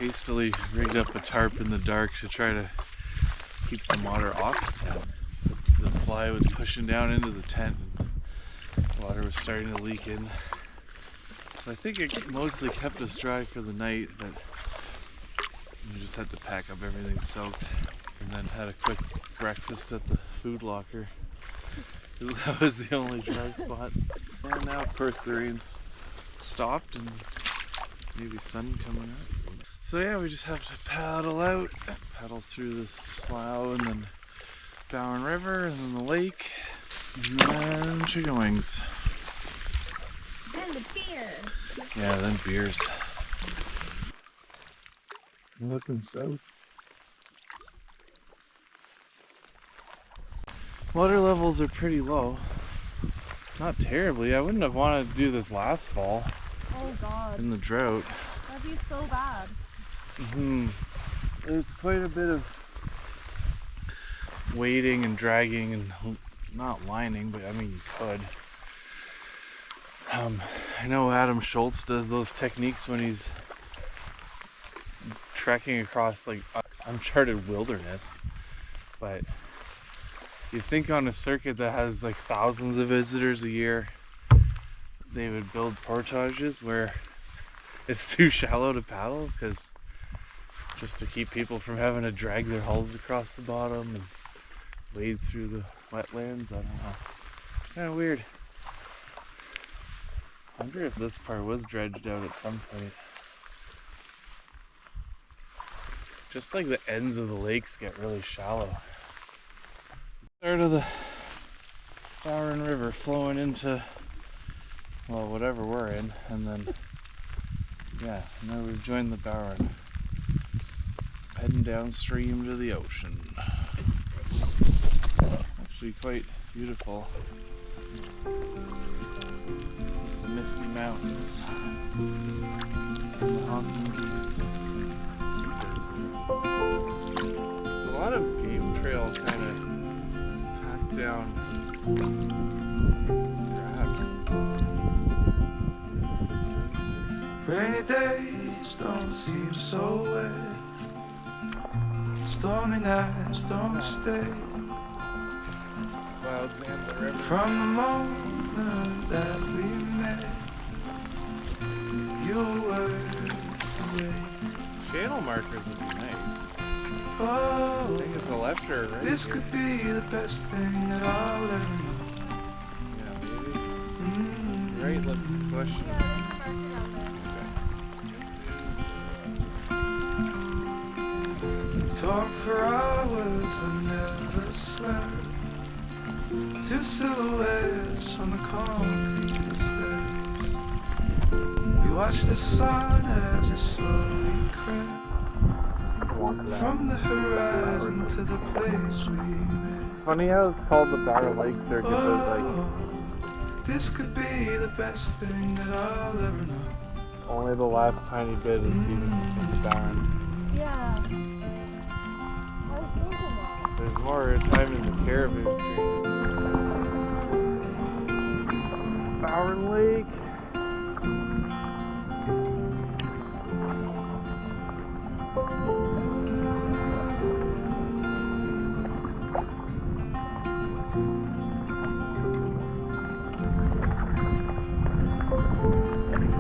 hastily rigged up a tarp in the dark to try to keep some water off the tent. The fly was pushing down into the tent and water was starting to leak in. So I think it mostly kept us dry for the night, but we just had to pack up everything soaked and then had a quick breakfast at the food locker because that was the only dry spot. And now of course the rain's stopped and maybe sun coming up. So yeah, we just have to paddle through the slough and then Bowen River and then the lake and then chicken wings. And the beer. Yeah, then beers. Looking south. Water levels are pretty low. Not terribly. I wouldn't have wanted to do this last fall. Oh god. In the drought. That'd be so bad. There's quite a bit of wading and dragging and not lining, but I mean you could. I know Adam Schultz does those techniques when he's trekking across like uncharted wilderness, but you think on a circuit that has like thousands of visitors a year, they would build portages where it's too shallow to paddle, because just to keep people from having to drag their hulls across the bottom and wade through the wetlands. I don't know. Kind of weird. I wonder if this part was dredged out at some point. Just like the ends of the lakes get really shallow. Start of the Bowen River flowing into, well, whatever we're in, and then, yeah, now we've joined the Bowen. Heading downstream to the ocean. Actually quite beautiful. The misty mountains. And the honking geese. There's a lot of game trail kind of packed down grass. Rainy days don't seem so wet. Stormy nights don't stay. Clouds and the river. From the moment that we met, you were away. Channel markers would be nice. Oh, I think it's a left or a right. this here. could be the best thing that I'll ever know. Yeah, maybe. Right looks questionable. Talk for hours and never slept. Two silhouettes on the concrete stairs. We watched the sun as it slowly crept from the horizon to the place we met. Funny how it's called the Bowen Lake Circuit, but Oh, this could be the best thing that I'll ever know. like only the last tiny bit is seen from the Bowen. Yeah. I was thinking that. There's more time in the caribou tree. Bowen Lake.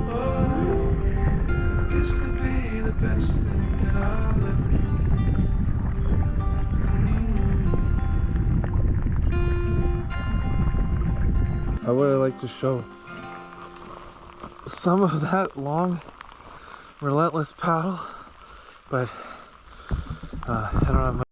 Oh, this could be the best thing that I'll ever know. I would have liked to show some of that long, relentless paddle, but I don't have much.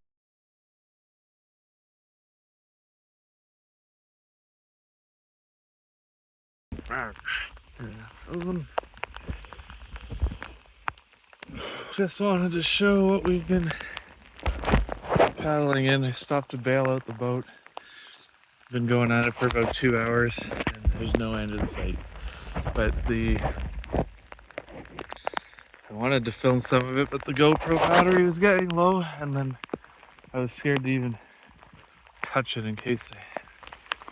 Just wanted to show what we've been paddling in. I stopped to bail out the boat. Been going at it for about 2 hours and there's no end in sight. But I wanted to film some of it, but the GoPro battery was getting low and then I was scared to even touch it in case I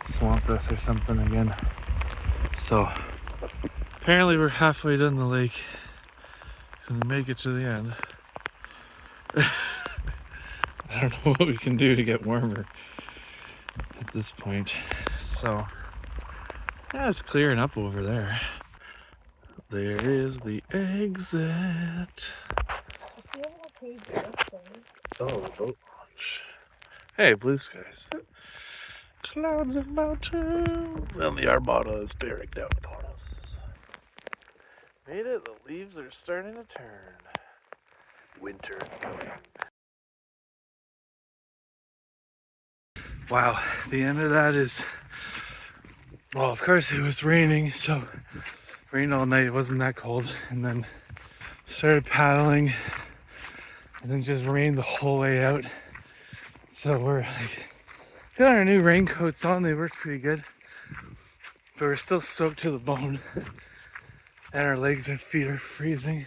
swamp us or something again. So apparently we're halfway down the lake. Can we make it to the end? I don't know what we can do to get warmer at this point. So, yeah, it's clearing up over there. There is the exit. Oh, boat launch. Hey, blue skies. Clouds and mountains. And the Armada is bearing down upon us. Made it, the leaves are starting to turn. Winter is coming. Wow, the end of that is, well, of course it was raining, so rained all night, it wasn't that cold, and then started paddling, and then just rained the whole way out. So we're like, got our new raincoats on, they work pretty good, but we're still soaked to the bone, and our legs and feet are freezing.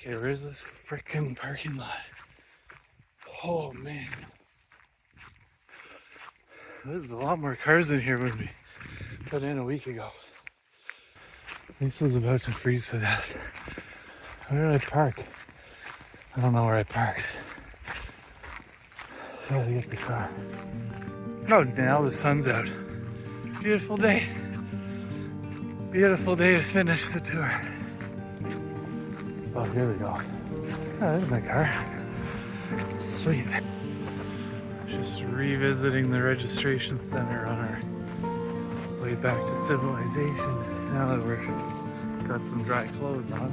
Okay, where's this frickin' parking lot? Oh man. There's a lot more cars in here when we put in a week ago. Lisa's about to freeze to death. Where did I park? I don't know where I parked. Gotta get the car. Oh, now the sun's out. Beautiful day. Beautiful day to finish the tour. Oh, here we go. Oh, there's my car. Sweet. Just revisiting the registration center on our way back to civilization. Now that we've got some dry clothes on,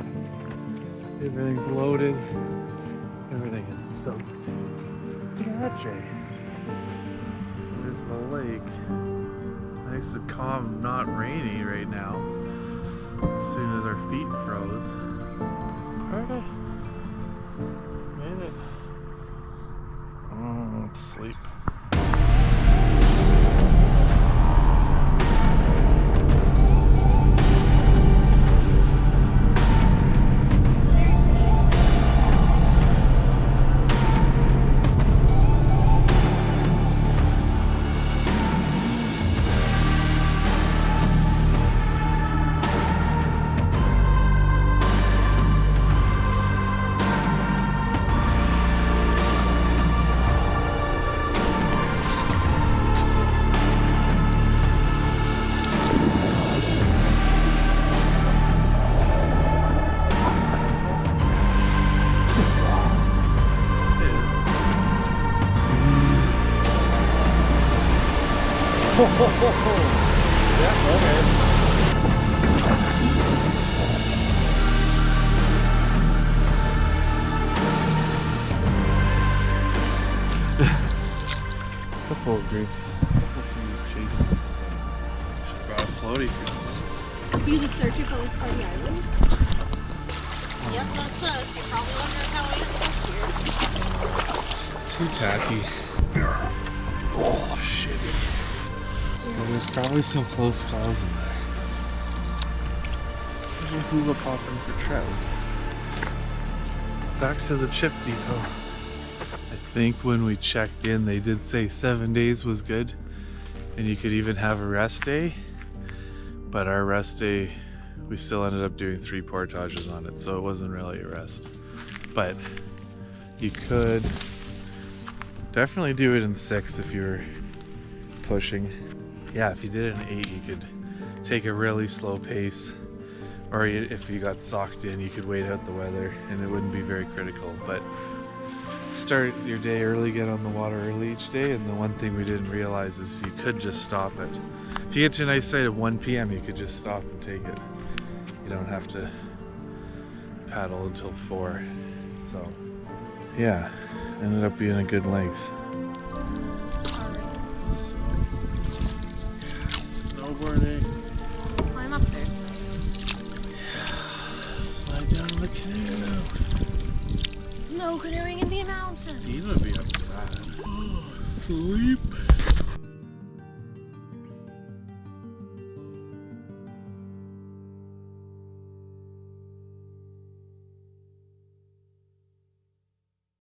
everything's loaded, everything is soaked. Gotcha. There's the lake. Nice and calm, not rainy right now. As soon as our feet froze. Alright. Made it. Oh, sleep. Yeah, okay. Couple of groups, couple of chases. Should brought a floaty for some. You just searching for Party Island? Yep, that's us. You're probably wondering how we ended up here. Too tacky. Oh shit. Well, there's probably some close calls in there. There's a hula popping for trout. Back to the chip depot. I think when we checked in, they did say 7 days was good, and you could even have a rest day. But our rest day, we still ended up doing 3 portages on it, so it wasn't really a rest. But you could definitely do it in 6 if you're pushing. Yeah, if you did it in 8, you could take a really slow pace, or if you got socked in, you could wait out the weather and it wouldn't be very critical. But start your day early, get on the water early each day, and the one thing we didn't realize is you could just stop it. If you get to a nice site at 1 p.m, you could just stop and take it. You don't have to paddle until 4. So yeah, ended up being a good length. Snowboarding. Climb up there. Slide down the canoe. Snow canoeing in the mountains. Dean would be up for that. Oh, sleep.